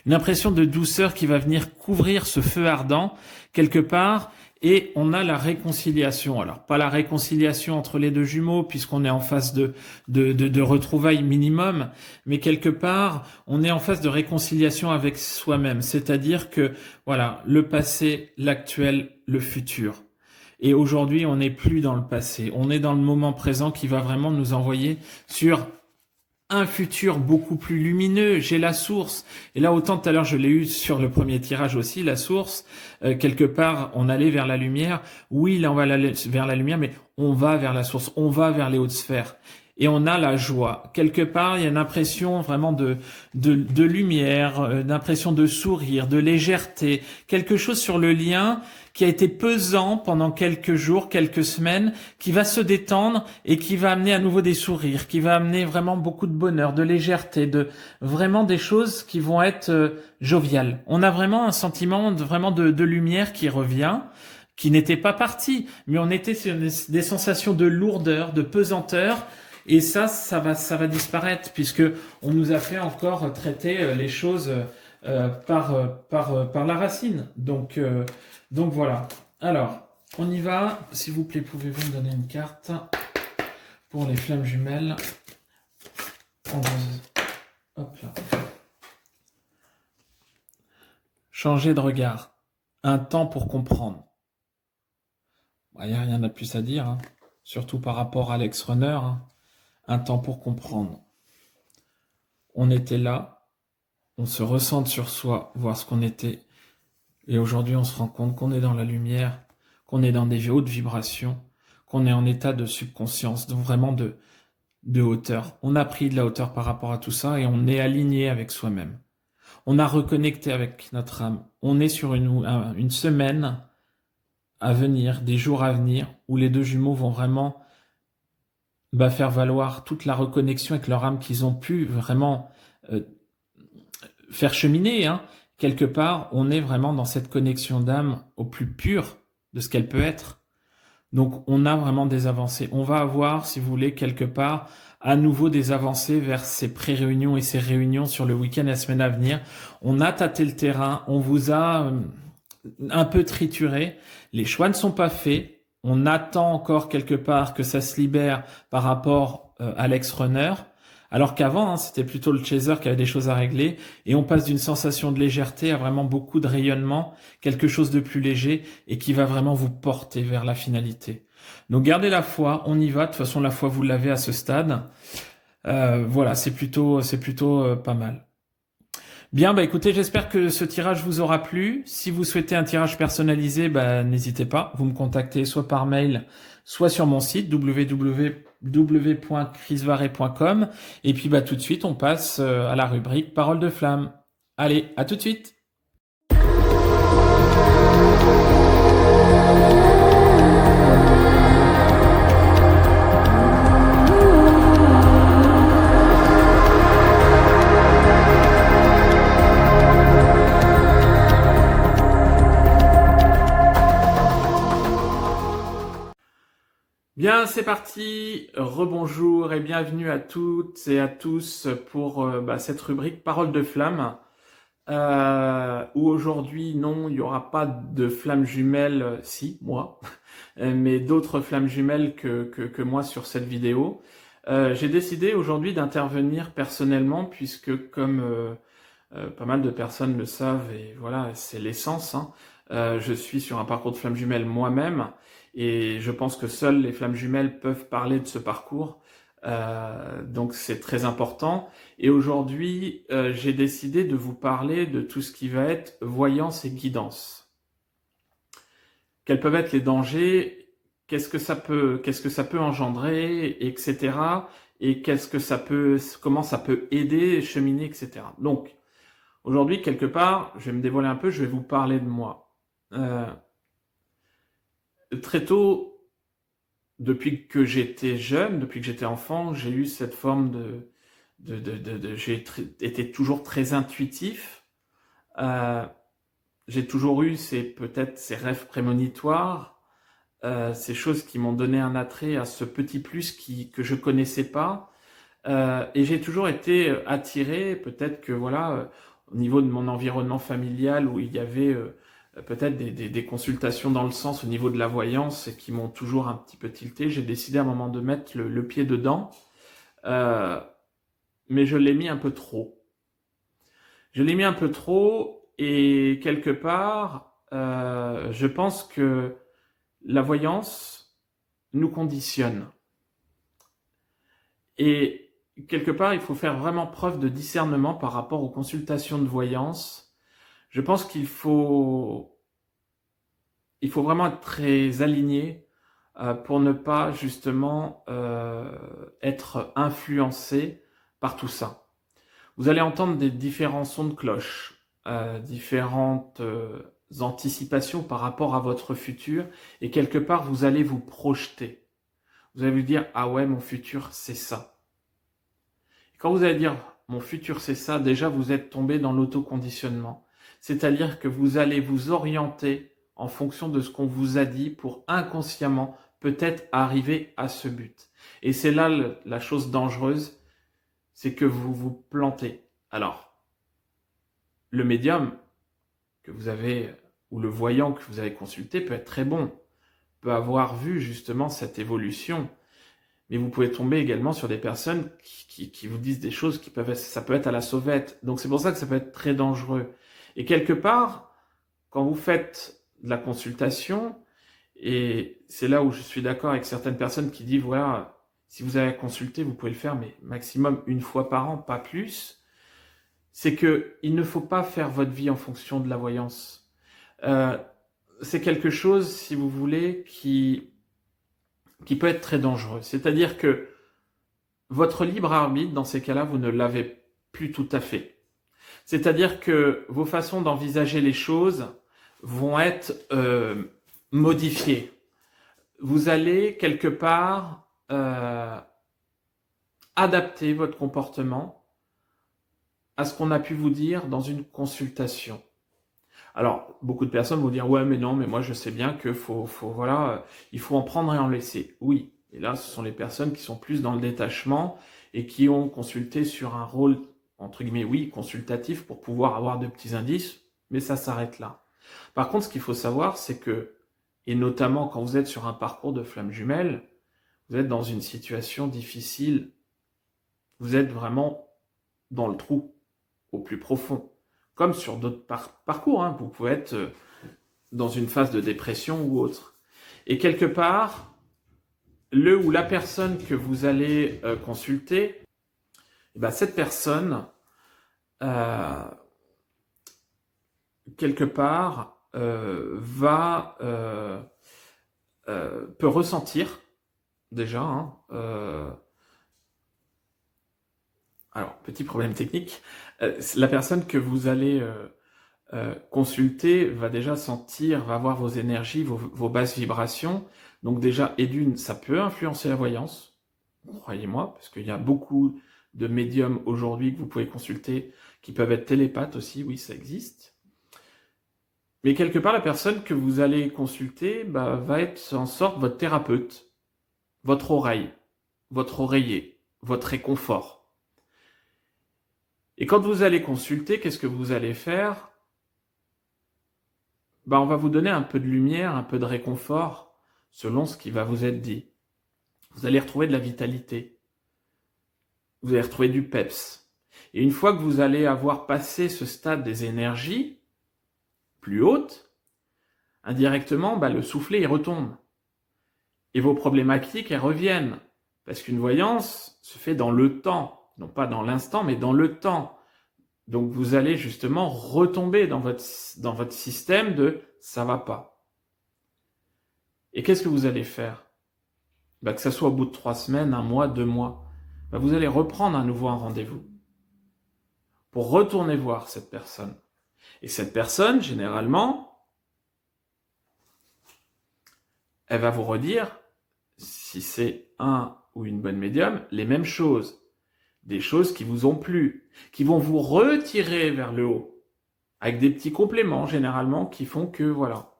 [SPEAKER 2] Une impression de douceur qui va venir couvrir ce feu ardent, quelque part. Et on a la réconciliation. Alors, pas la réconciliation entre les deux jumeaux, puisqu'on est en phase de retrouvailles minimum, mais quelque part, on est en phase de réconciliation avec soi-même. C'est-à-dire que, voilà, le passé, l'actuel, le futur. Et aujourd'hui, on n'est plus dans le passé. On est dans le moment présent qui va vraiment nous envoyer sur un futur beaucoup plus lumineux. J'ai la source. Et là, autant tout à l'heure, je l'ai eu sur le premier tirage aussi, la source. Quelque part, on allait vers la lumière. Oui, là, on va aller vers la lumière, mais on va vers la source. On va vers les hautes sphères. et on a la joie. Quelque part, il y a une impression vraiment de lumière, une impression de sourire, de légèreté, quelque chose sur le lien qui a été pesant pendant quelques jours, quelques semaines, qui va se détendre et qui va amener à nouveau des sourires, qui va amener vraiment beaucoup de bonheur, de légèreté, vraiment des choses qui vont être joviales. On a vraiment un sentiment vraiment de lumière qui revient, qui n'était pas parti, mais on était sur des sensations de lourdeur, de pesanteur. Et ça va disparaître puisque on nous a fait encore traiter les choses par la racine. Donc voilà. Alors, on y va. S'il vous plaît, pouvez-vous me donner une carte pour les flammes jumelles? Hop là. Changer de regard. Un temps pour comprendre. Il n'y a rien de plus à dire, hein. Surtout par rapport à Alex Runner. Hein. Un temps pour comprendre. On était là, on se ressente sur soi, voir ce qu'on était. Et aujourd'hui, on se rend compte qu'on est dans la lumière, qu'on est dans des hautes vibrations, qu'on est en état de subconscience, donc vraiment de hauteur. On a pris de la hauteur par rapport à tout ça et on est aligné avec soi-même. On a reconnecté avec notre âme. On est sur une semaine à venir, des jours à venir, où les deux jumeaux vont vraiment faire valoir toute la reconnexion avec leur âme qu'ils ont pu vraiment faire cheminer. Hein. Quelque part, on est vraiment dans cette connexion d'âme au plus pur de ce qu'elle peut être. Donc, on a vraiment des avancées. On va avoir, si vous voulez, quelque part, à nouveau des avancées vers ces pré-réunions et ces réunions sur le week-end et la semaine à venir. On a tâté le terrain, on vous a un peu trituré. Les choix ne sont pas faits. On attend encore quelque part que ça se libère par rapport à Alex Runner, alors qu'avant, hein, c'était plutôt le chaser qui avait des choses à régler, et on passe d'une sensation de légèreté à vraiment beaucoup de rayonnement, quelque chose de plus léger, et qui va vraiment vous porter vers la finalité. Donc gardez la foi, on y va, de toute façon la foi vous l'avez à ce stade. Voilà, c'est plutôt pas mal. Bien, écoutez, j'espère que ce tirage vous aura plu. Si vous souhaitez un tirage personnalisé, n'hésitez pas. Vous me contactez soit par mail, soit sur mon site www.chrisvaré.com. Et puis tout de suite, on passe à la rubrique Parole de flamme. Allez, à tout de suite. Bien, c'est parti. Rebonjour et bienvenue à toutes et à tous pour cette rubrique Parole de flamme. Où aujourd'hui, non, il n'y aura pas de flammes jumelles, si, moi, mais d'autres flammes jumelles que moi sur cette vidéo. J'ai décidé aujourd'hui d'intervenir personnellement puisque comme pas mal de personnes le savent, et voilà, c'est l'essence, hein, je suis sur un parcours de flammes jumelles moi-même. Et je pense que seules les flammes jumelles peuvent parler de ce parcours. Donc c'est très important. Et aujourd'hui, j'ai décidé de vous parler de tout ce qui va être voyance et guidance. Quels peuvent être les dangers, qu'est-ce que ça peut engendrer, etc. Et comment ça peut aider, cheminer, etc. Donc aujourd'hui, quelque part, je vais me dévoiler un peu, je vais vous parler de moi. Très tôt, depuis que j'étais jeune, depuis que j'étais enfant, j'ai eu cette forme j'ai été toujours très intuitif. J'ai toujours eu peut-être ces rêves prémonitoires, ces choses qui m'ont donné un attrait à ce petit plus que je connaissais pas. Et j'ai toujours été attiré, peut-être que voilà, au niveau de mon environnement familial où il y avait peut-être des consultations dans le sens au niveau de la voyance qui m'ont toujours un petit peu tilté. J'ai décidé à un moment de mettre le pied dedans, mais je l'ai mis un peu trop. Je l'ai mis un peu trop et quelque part, je pense que la voyance nous conditionne. Et quelque part, il faut faire vraiment preuve de discernement par rapport aux consultations de voyance. Je pense qu'il faut vraiment être très aligné pour ne pas justement être influencé par tout ça. Vous allez entendre des différents sons de cloche, différentes anticipations par rapport à votre futur, et quelque part vous allez vous projeter. Vous allez vous dire, ah ouais, mon futur c'est ça. Et quand vous allez dire, mon futur c'est ça, déjà vous êtes tombé dans l'autoconditionnement. C'est-à-dire que vous allez vous orienter en fonction de ce qu'on vous a dit pour inconsciemment peut-être arriver à ce but. Et c'est là la chose dangereuse, c'est que vous vous plantez. Alors, le médium que vous avez, ou le voyant que vous avez consulté peut être très bon, peut avoir vu justement cette évolution, mais vous pouvez tomber également sur des personnes qui vous disent des choses qui peuvent être, ça peut être à la sauvette. Donc c'est pour ça que ça peut être très dangereux. Et quelque part, quand vous faites de la consultation, et c'est là où je suis d'accord avec certaines personnes qui disent, voilà, si vous avez consulté, vous pouvez le faire, mais maximum une fois par an, pas plus. C'est que il ne faut pas faire votre vie en fonction de la voyance. C'est quelque chose, si vous voulez, qui peut être très dangereux. C'est-à-dire que votre libre arbitre, dans ces cas-là, vous ne l'avez plus tout à fait. C'est-à-dire que vos façons d'envisager les choses vont être modifiées. Vous allez quelque part adapter votre comportement à ce qu'on a pu vous dire dans une consultation. Alors, beaucoup de personnes vont dire, ouais, mais non, mais moi je sais bien que voilà, il faut en prendre et en laisser. Oui, et là, ce sont les personnes qui sont plus dans le détachement et qui ont consulté sur un rôle, entre guillemets, oui, consultatif pour pouvoir avoir de petits indices, mais ça s'arrête là. Par contre, ce qu'il faut savoir, c'est que, et notamment quand vous êtes sur un parcours de flamme jumelle, vous êtes dans une situation difficile, vous êtes vraiment dans le trou, au plus profond. Comme sur d'autres parcours, hein, vous pouvez être dans une phase de dépression ou autre. Et quelque part, le ou la personne que vous allez consulter, eh ben, cette personne, quelque part, peut ressentir, déjà, hein, alors, petit problème technique, la personne que vous allez consulter va déjà sentir, va voir vos énergies, vos basses vibrations. Donc déjà, et d'une, ça peut influencer la voyance, croyez-moi, parce qu'il y a beaucoup de médiums aujourd'hui que vous pouvez consulter, qui peuvent être télépathes aussi, oui, ça existe. Mais quelque part, la personne que vous allez consulter va être en sorte votre thérapeute, votre oreille, votre oreiller, votre réconfort. Et quand vous allez consulter, qu'est-ce que vous allez faire ? On va vous donner un peu de lumière, un peu de réconfort, selon ce qui va vous être dit. Vous allez retrouver de la vitalité. Vous allez retrouver du peps. Et une fois que vous allez avoir passé ce stade des énergies plus hautes, indirectement, le soufflet, il retombe. Et vos problématiques, elles reviennent. Parce qu'une voyance se fait dans le temps. Non pas dans l'instant, mais dans le temps. Donc vous allez justement retomber dans votre système de « ça va pas ». Et qu'est-ce que vous allez faire ? Que ça soit au bout de 3 semaines, 1 mois, 2 mois, vous allez reprendre à nouveau un rendez-vous pour retourner voir cette personne. Et cette personne, généralement, elle va vous redire, si c'est un ou une bonne médium, les mêmes choses. Des choses qui vous ont plu, qui vont vous retirer vers le haut, avec des petits compléments généralement qui font que voilà.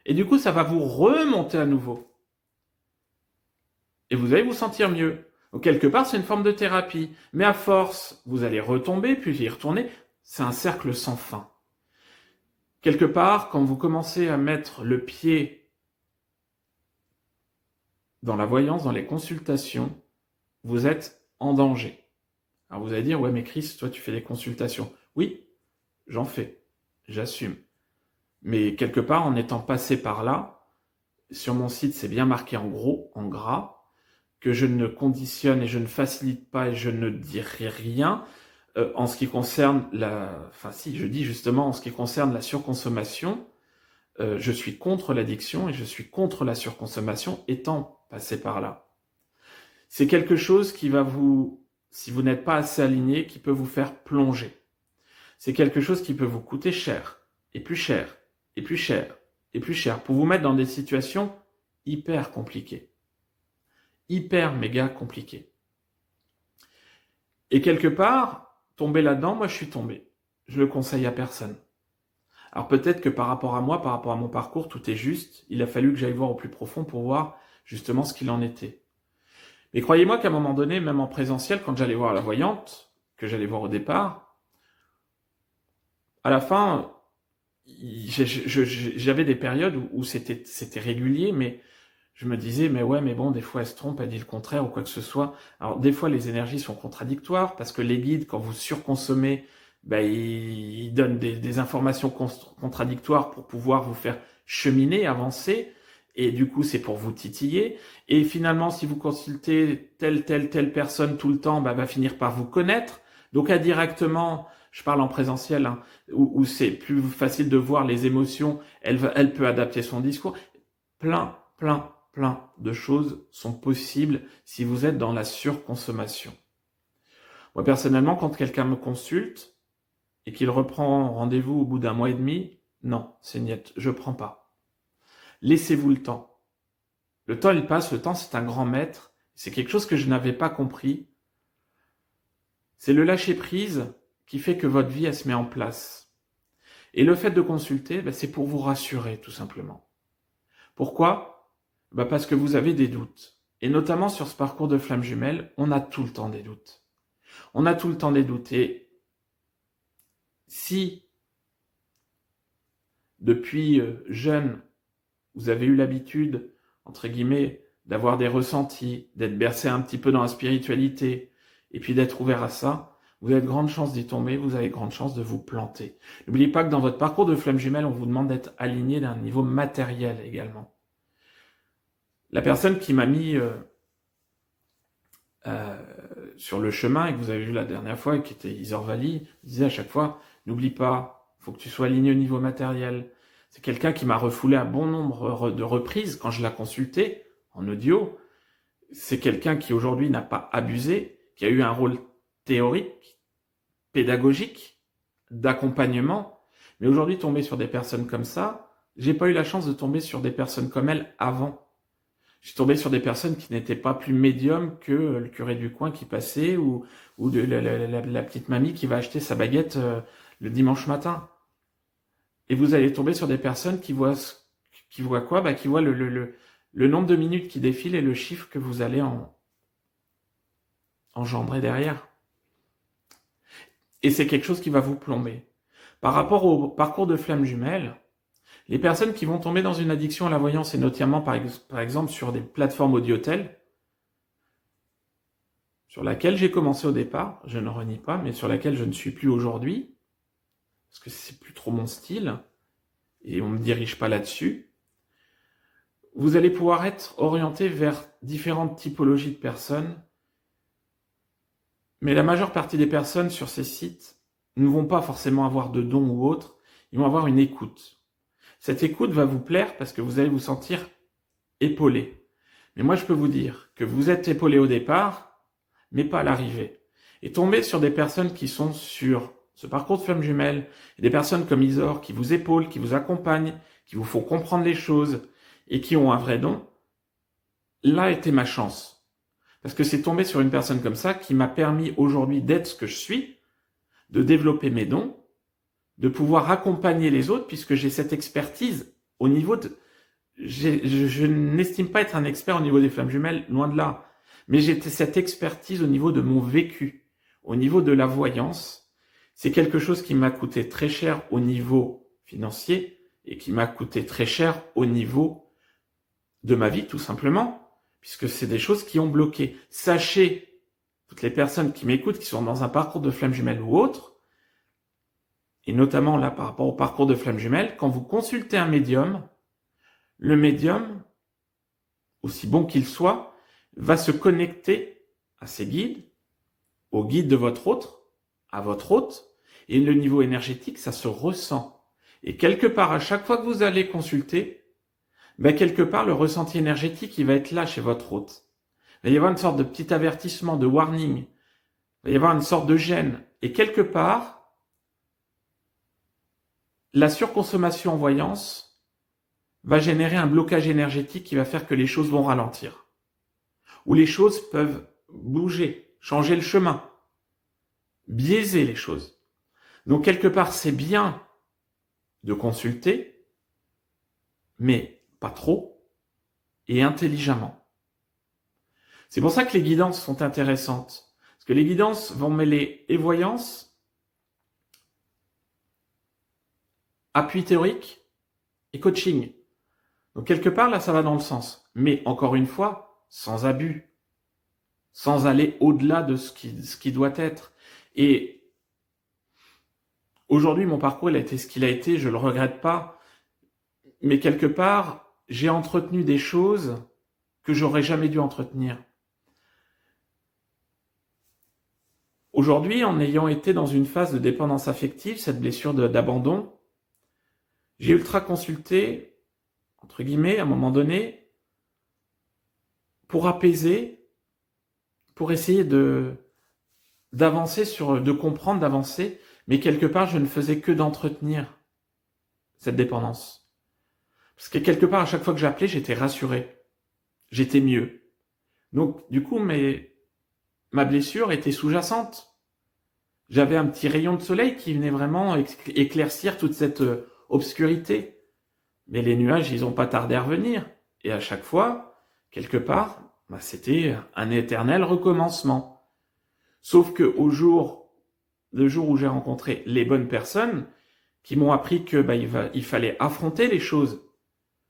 [SPEAKER 2] Et du coup, ça va vous remonter à nouveau. Et vous allez vous sentir mieux. Donc quelque part, c'est une forme de thérapie. Mais à force, vous allez retomber, puis y retourner. C'est un cercle sans fin. Quelque part, quand vous commencez à mettre le pied dans la voyance, dans les consultations, vous êtes en danger. Alors vous allez dire, ouais mais Chris, toi tu fais des consultations. Oui, j'en fais, j'assume. Mais quelque part, en étant passé par là, sur mon site c'est bien marqué en gros, en gras, que je ne conditionne et je ne facilite pas et je ne dirai rien en ce qui concerne je dis justement en ce qui concerne la surconsommation je suis contre l'addiction et je suis contre la surconsommation étant passé par là. C'est quelque chose qui va si vous n'êtes pas assez aligné, qui peut vous faire plonger. C'est quelque chose qui peut vous coûter cher, et plus cher, et plus cher, et plus cher, pour vous mettre dans des situations hyper compliquées. Hyper méga compliquées. Et quelque part, tomber là-dedans, moi je suis tombé. Je le conseille à personne. Alors peut-être que par rapport à moi, par rapport à mon parcours, tout est juste. Il a fallu que j'aille voir au plus profond pour voir justement ce qu'il en était. Mais croyez-moi qu'à un moment donné, même en présentiel, quand j'allais voir la voyante, que j'allais voir au départ, à la fin, j'avais des périodes où c'était régulier, mais je me disais, mais ouais, mais bon, des fois elle se trompe, elle dit le contraire ou quoi que ce soit. Alors des fois les énergies sont contradictoires parce que les guides, quand vous surconsommez, ils donnent des informations contradictoires pour pouvoir vous faire cheminer, avancer. Et du coup, c'est pour vous titiller. Et finalement, si vous consultez telle personne tout le temps, va finir par vous connaître. Donc indirectement, je parle en présentiel, hein, où c'est plus facile de voir les émotions, elle peut adapter son discours. Plein de choses sont possibles si vous êtes dans la surconsommation. Moi, personnellement, quand quelqu'un me consulte et qu'il reprend rendez-vous au bout d'un mois et demi, non, c'est niet, je prends pas. Laissez-vous le temps. Le temps, il passe, le temps, c'est un grand maître. C'est quelque chose que je n'avais pas compris. C'est le lâcher-prise qui fait que votre vie, elle se met en place. Et le fait de consulter, c'est pour vous rassurer, tout simplement. Pourquoi ? Parce que vous avez des doutes. Et notamment sur ce parcours de flamme jumelle, on a tout le temps des doutes. On a tout le temps des doutes. Et si, depuis jeune, vous avez eu l'habitude, entre guillemets, d'avoir des ressentis, d'être bercé un petit peu dans la spiritualité, et puis d'être ouvert à ça, vous avez de grandes chances d'y tomber, vous avez de grandes chances de vous planter. N'oubliez pas que dans votre parcours de flamme jumelle, on vous demande d'être aligné d'un niveau matériel également. La personne qui m'a mis sur le chemin, et que vous avez vu la dernière fois, qui était Isor Vali, disait à chaque fois, n'oublie pas, il faut que tu sois aligné au niveau matériel. C'est quelqu'un qui m'a refoulé un bon nombre de reprises quand je l'ai consulté en audio. C'est quelqu'un qui aujourd'hui n'a pas abusé, qui a eu un rôle théorique, pédagogique, d'accompagnement. Mais aujourd'hui, tomber sur des personnes comme ça, j'ai pas eu la chance de tomber sur des personnes comme elle avant. Je suis tombé sur des personnes qui n'étaient pas plus médiums que le curé du coin qui passait ou la petite mamie qui va acheter sa baguette le dimanche matin. Et vous allez tomber sur des personnes qui voient quoi ? Qui voient le nombre de minutes qui défilent et le chiffre que vous allez engendrer derrière. Et c'est quelque chose qui va vous plomber. Par rapport au parcours de flamme jumelle, les personnes qui vont tomber dans une addiction à la voyance, et notamment par exemple sur des plateformes audio-telles, sur laquelle j'ai commencé au départ, je ne renie pas, mais sur laquelle je ne suis plus aujourd'hui, parce que c'est plus trop mon style, et on ne me dirige pas là-dessus, vous allez pouvoir être orienté vers différentes typologies de personnes, mais la majeure partie des personnes sur ces sites ne vont pas forcément avoir de dons ou autre, ils vont avoir une écoute. Cette écoute va vous plaire parce que vous allez vous sentir épaulé. Mais moi, je peux vous dire que vous êtes épaulé au départ, mais pas à l'arrivée. Et tomber sur des personnes qui sont sur ce parcours de flamme jumelle, et des personnes comme Isor qui vous épaulent, qui vous accompagnent, qui vous font comprendre les choses et qui ont un vrai don, là était ma chance. Parce que c'est tombé sur une personne comme ça qui m'a permis aujourd'hui d'être ce que je suis, de développer mes dons, de pouvoir accompagner les autres puisque j'ai cette expertise au niveau de... Je n'estime pas être un expert au niveau des flammes jumelles, loin de là. Mais j'ai cette expertise au niveau de mon vécu, au niveau de la voyance. C'est quelque chose qui m'a coûté très cher au niveau financier et qui m'a coûté très cher au niveau de ma vie, tout simplement, puisque c'est des choses qui ont bloqué. Sachez, toutes les personnes qui m'écoutent, qui sont dans un parcours de flamme jumelle ou autre, et notamment là par rapport au parcours de flamme jumelle, quand vous consultez un médium, le médium, aussi bon qu'il soit, va se connecter à ses guides, au guide de votre hôte, à votre hôte, et le niveau énergétique, ça se ressent. Et quelque part, à chaque fois que vous allez consulter, quelque part, le ressenti énergétique, il va être là chez votre hôte. Il va y avoir une sorte de petit avertissement, de warning. Il va y avoir une sorte de gêne. Et quelque part, la surconsommation en voyance va générer un blocage énergétique qui va faire que les choses vont ralentir. Ou les choses peuvent bouger, changer le chemin, biaiser les choses. Donc quelque part, c'est bien de consulter, mais pas trop et intelligemment. C'est pour ça que les guidances sont intéressantes. Parce que les guidances vont mêler et voyance, appui théorique et coaching. Donc quelque part, là, ça va dans le sens. Mais encore une fois, sans abus. Sans aller au-delà de ce qui doit être. Et aujourd'hui, mon parcours, il a été ce qu'il a été, je le regrette pas. Mais quelque part, j'ai entretenu des choses que j'aurais jamais dû entretenir. Aujourd'hui, en ayant été dans une phase de dépendance affective, cette blessure d'abandon, j'ai ultra consulté, entre guillemets, à un moment donné, pour apaiser, pour essayer d'avancer de comprendre, d'avancer, mais quelque part, je ne faisais que d'entretenir cette dépendance. Parce que quelque part, à chaque fois que j'appelais, j'étais rassuré. J'étais mieux. Donc, du coup, ma blessure était sous-jacente. J'avais un petit rayon de soleil qui venait vraiment éclaircir toute cette obscurité. Mais les nuages, ils n'ont pas tardé à revenir. Et à chaque fois, quelque part, c'était un éternel recommencement. Sauf que le jour où j'ai rencontré les bonnes personnes, qui m'ont appris que il fallait affronter les choses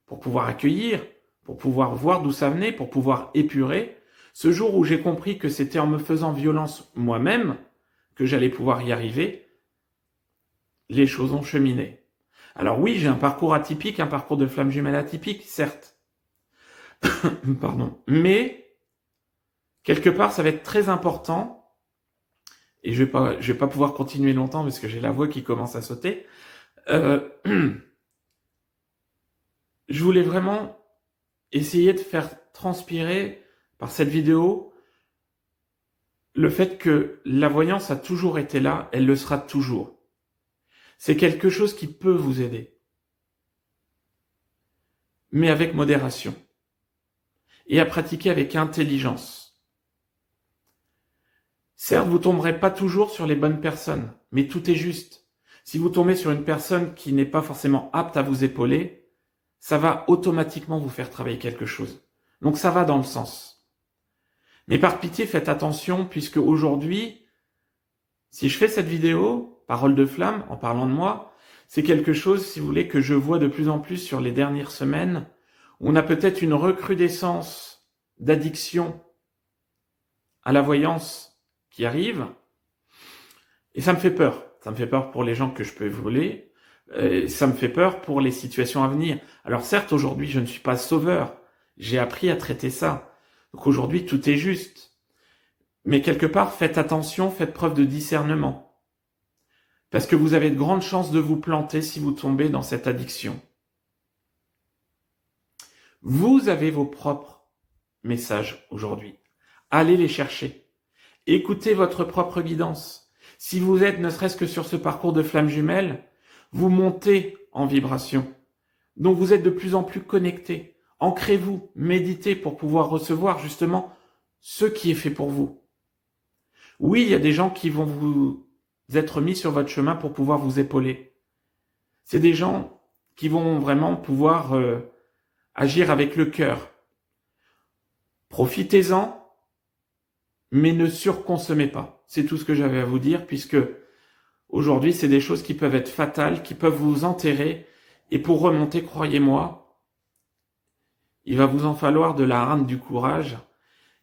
[SPEAKER 2] pour pouvoir accueillir, pour pouvoir voir d'où ça venait, pour pouvoir épurer. Ce jour où j'ai compris que c'était en me faisant violence moi-même que j'allais pouvoir y arriver, les choses ont cheminé. Alors oui, j'ai un parcours atypique, un parcours de flamme jumelle atypique, certes. Pardon. Mais, quelque part, ça va être très important, et je vais pas pouvoir continuer longtemps parce que j'ai la voix qui commence à sauter. Je voulais vraiment essayer de faire transpirer par cette vidéo le fait que la voyance a toujours été là, elle le sera toujours. C'est quelque chose qui peut vous aider. Mais avec modération. Et à pratiquer avec intelligence. Certes, vous tomberez pas toujours sur les bonnes personnes, mais tout est juste. Si vous tombez sur une personne qui n'est pas forcément apte à vous épauler, ça va automatiquement vous faire travailler quelque chose. Donc ça va dans le sens. Mais par pitié, faites attention, puisque aujourd'hui, si je fais cette vidéo, Parole de flamme, en parlant de moi, c'est quelque chose, si vous voulez, que je vois de plus en plus sur les dernières semaines. On a peut-être une recrudescence d'addiction à la voyance qui arrive. Et ça me fait peur. Ça me fait peur pour les gens que je peux voler. Ça me fait peur pour les situations à venir. Alors certes, aujourd'hui, je ne suis pas sauveur. J'ai appris à traiter ça. Donc aujourd'hui, tout est juste. Mais quelque part, faites attention, faites preuve de discernement. Parce que vous avez de grandes chances de vous planter si vous tombez dans cette addiction. Vous avez vos propres messages aujourd'hui. Allez les chercher. Écoutez votre propre guidance. Si vous êtes, ne serait-ce que sur ce parcours de flamme jumelle, vous montez en vibration. Donc vous êtes de plus en plus connecté. Ancrez-vous, méditez pour pouvoir recevoir justement ce qui est fait pour vous. Oui, il y a des gens qui vont vous être mis sur votre chemin pour pouvoir vous épauler. C'est des gens qui vont vraiment pouvoir agir avec le cœur. Profitez-en, mais ne surconsommez pas. C'est tout ce que j'avais à vous dire, puisque aujourd'hui, c'est des choses qui peuvent être fatales, qui peuvent vous enterrer, et pour remonter, croyez-moi, il va vous en falloir de la rame, du courage,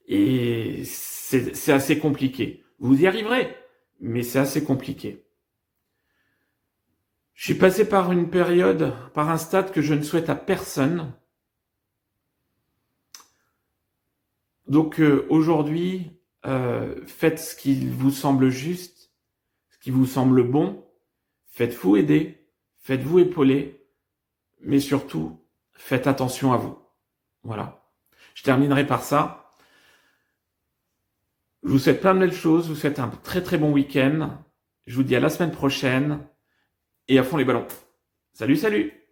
[SPEAKER 2] et c'est assez compliqué. Vous y arriverez, mais c'est assez compliqué. Je suis passé par une période, par un stade que je ne souhaite à personne. Donc aujourd'hui, faites ce qui vous semble juste, ce qui vous semble bon. Faites-vous aider, faites-vous épauler, mais surtout, faites attention à vous. Voilà. Je terminerai par ça. Je vous souhaite plein de belles choses, je vous souhaite un très très bon week-end. Je vous dis à la semaine prochaine et à fond les ballons. Salut, salut!